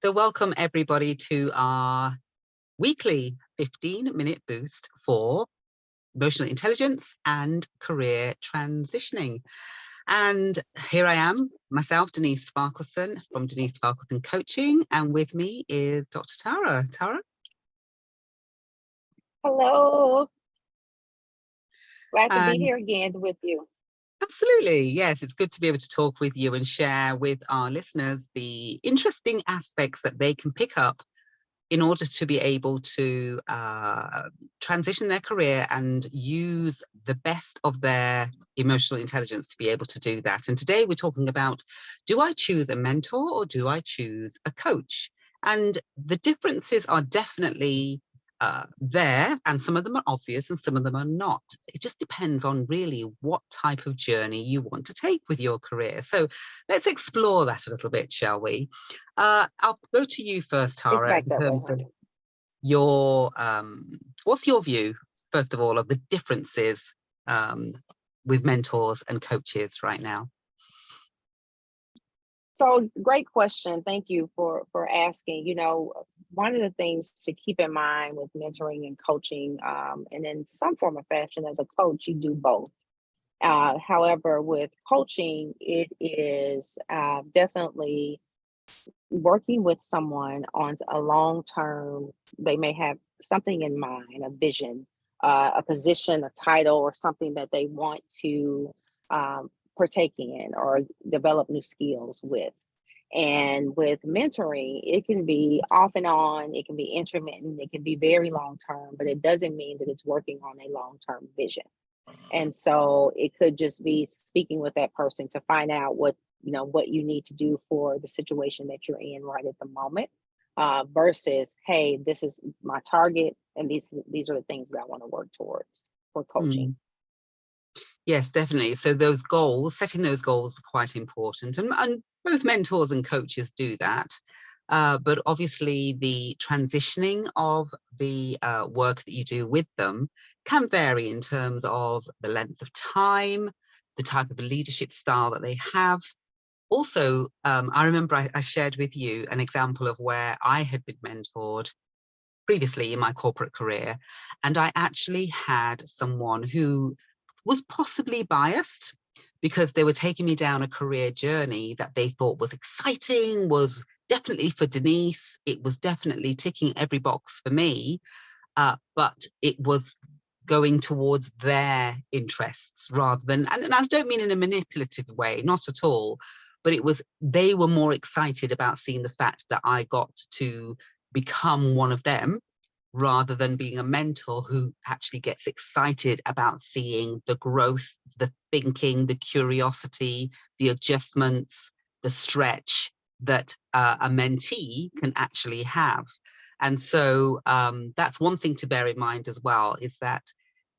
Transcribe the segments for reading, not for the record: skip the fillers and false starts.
So welcome everybody to our weekly 15-minute boost for emotional intelligence and career transitioning. And here I am, myself, Denise Farquharson from Denise Farquharson Coaching, and with me is Dr. Tara. Tara? Hello. Glad to be And here again with you. absolutely, yes, it's good to be able to talk with you and share with our listeners the interesting aspects that they can pick up in order to be able to transition their career and use the best of their emotional intelligence to be able to do that. And today we're talking about, do I choose a mentor or do I choose a coach? And the differences are definitely there, and some of them are obvious and some of them are not. It just depends on really what type of journey you want to take with your career. So let's explore that a little bit, shall we? I'll go to you first, It's Tara, back in that way, terms of honey. your, what's your view, first of all, of the differences with mentors and coaches right now? So great question. Thank you for asking. One of the things to keep in mind with mentoring and coaching, and in some form of fashion as a coach, you do both. However, with coaching, it is definitely working with someone on a long term. They may have something in mind, a vision, a position, a title, or something that they want to partake in or develop new skills with. And with mentoring, it can be off and on, it can be intermittent, it can be very long term, but it doesn't mean that it's working on a long term vision. And so it could just be speaking with that person to find out what you need to do for the situation that you're in right at the moment, versus, hey, this is my target and these are the things that I want to work towards for coaching. Mm. Yes, definitely. So those goals, setting those goals are quite important. And both mentors and coaches do that. But obviously the transitioning of the work that you do with them can vary in terms of the length of time, the type of leadership style that they have. Also, I remember I shared with you an example of where I had been mentored previously in my corporate career, and I actually had someone who was possibly biased because they were taking me down a career journey that they thought was exciting, was definitely for Denise, it was definitely ticking every box for me, but it was going towards their interests rather than, and I don't mean in a manipulative way, not at all, but they were more excited about seeing the fact that I got to become one of them rather than being a mentor who actually gets excited about seeing the growth, the thinking, the curiosity, the adjustments, the stretch that a mentee can actually have. And so that's one thing to bear in mind as well, is that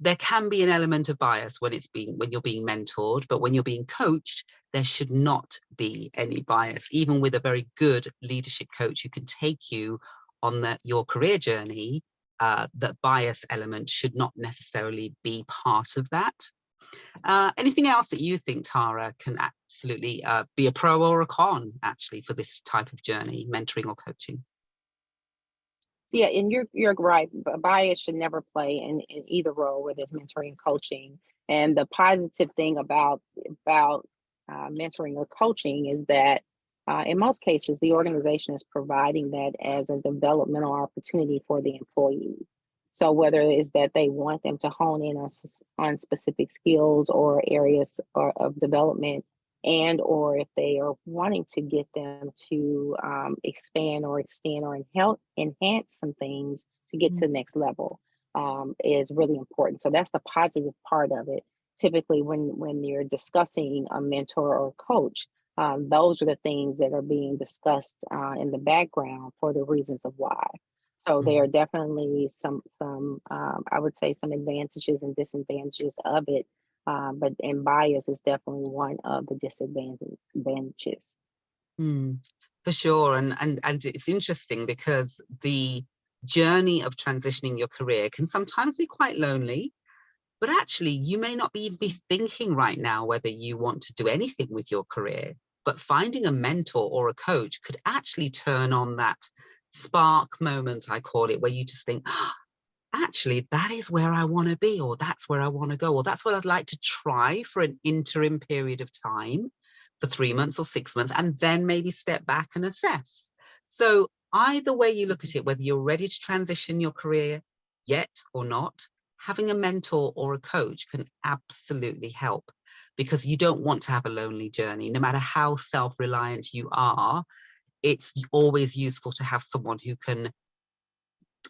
there can be an element of bias when you're being mentored, but when you're being coached, there should not be any bias. Even with a very good leadership coach who can take you on your career journey, that bias element should not necessarily be part of that. Anything else that you think, Tara, can absolutely be a pro or a con, actually, for this type of journey, mentoring or coaching? So yeah, and you're right. Bias should never play in either role, whether it's mentoring and coaching. And the positive thing about mentoring or coaching is that in most cases, the organization is providing that as a developmental opportunity for the employee. So whether it's that they want them to hone in on specific skills or areas of development, and or if they are wanting to get them to expand or extend or enhance some things to get to the next level, is really important. So that's the positive part of it. Typically, when you're discussing a mentor or coach, those are the things that are being discussed in the background for the reasons of why. So there are definitely some I would say some advantages and disadvantages of it, and bias is definitely one of the disadvantages. For sure. And it's interesting because the journey of transitioning your career can sometimes be quite lonely, but actually you may not be thinking right now whether you want to do anything with your career. But finding a mentor or a coach could actually turn on that spark moment, I call it, where you just think, "Ah, actually, that is where I want to be, or that's where I want to go, or that's what I'd like to try for an interim period of time for 3 months or 6 months, and then maybe step back and assess." So either way you look at it, whether you're ready to transition your career yet or not, having a mentor or a coach can absolutely help, because you don't want to have a lonely journey. No matter how self-reliant you are, it's always useful to have someone who can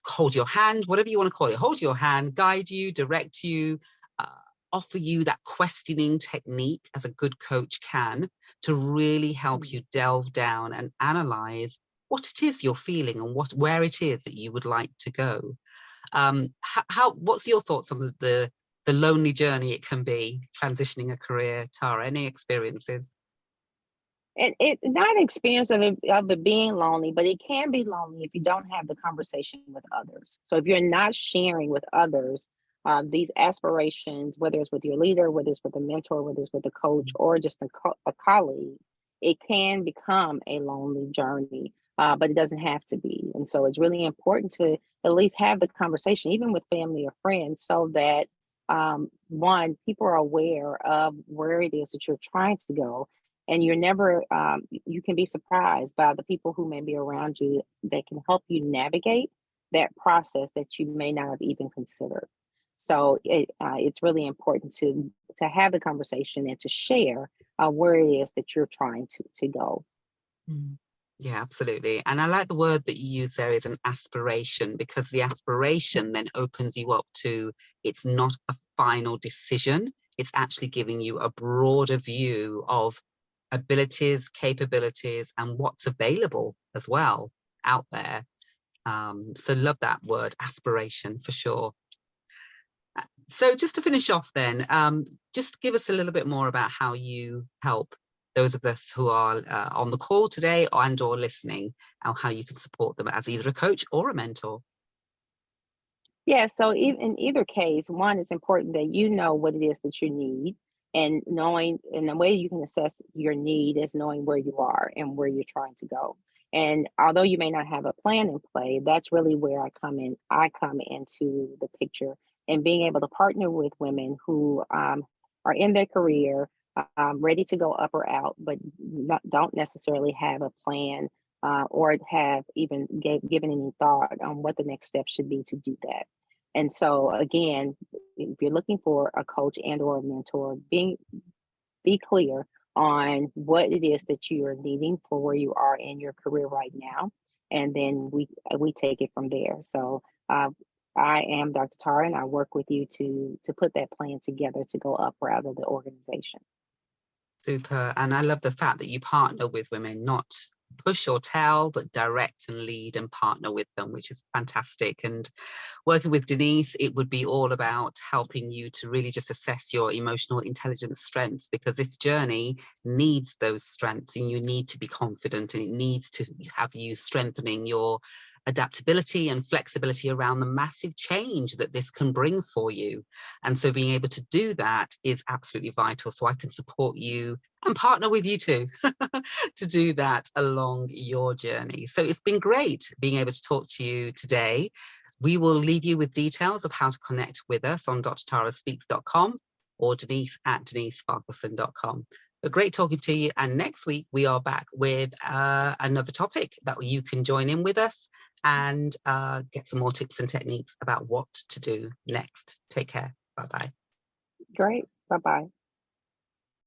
hold your hand, whatever you want to call it, hold your hand, guide you, direct you, uh, offer you that questioning technique as a good coach can, to really help you delve down and analyze what it is you're feeling and where it is that you would like to go. What's your thoughts on the lonely journey it can be transitioning a career, Tara? Any experiences? It not an experience of it being lonely, but it can be lonely if you don't have the conversation with others. So if you're not sharing with others these aspirations, whether it's with your leader, whether it's with a mentor, whether it's with a coach, or just a colleague, it can become a lonely journey. But it doesn't have to be. And so it's really important to at least have the conversation, even with family or friends, so that one, people are aware of where it is that you're trying to go, and you're never you can be surprised by the people who may be around you that can help you navigate that process that you may not have even considered. So it's really important to have the conversation and to share where it is that you're trying to go. Mm. Yeah, absolutely. And I like the word that you use there is an aspiration, because the aspiration then opens you up to, it's not a final decision. It's actually giving you a broader view of abilities, capabilities, and what's available as well out there. So love that word, aspiration, for sure. So just to finish off then, just give us a little bit more about how you help those of us who are on the call today and or listening, and how you can support them as either a coach or a mentor. Yeah, so in either case, one, it's important that you know what it is that you need, and knowing, and the way you can assess your need is knowing where you are and where you're trying to go. And although you may not have a plan in play, that's really where I come in. I come into the picture, and being able to partner with women who are in their career, ready to go up or out, but don't necessarily have a plan or have even given any thought on what the next step should be to do that. And so again, if you're looking for a coach and or a mentor, be clear on what it is that you are needing for where you are in your career right now, and then we take it from there. So I am Dr. Tara, and I work with you to put that plan together to go up or out of the organization. Super. And I love the fact that you partner with women, not push or tell, but direct and lead and partner with them, which is fantastic. And working with Denise, it would be all about helping you to really just assess your emotional intelligence strengths, because this journey needs those strengths, and you need to be confident, and it needs to have you strengthening your adaptability and flexibility around the massive change that this can bring for you. And so being able to do that is absolutely vital. So I can support you and partner with you too to do that along your journey. So it's been great being able to talk to you today. We will leave you with details of how to connect with us on drtaraspeaks.com or Denise at denisefarquharson.com. But great talking to you. And next week we are back with another topic that you can join in with us and get some more tips and techniques about what to do next. Take care. Bye-bye. Great. Bye bye.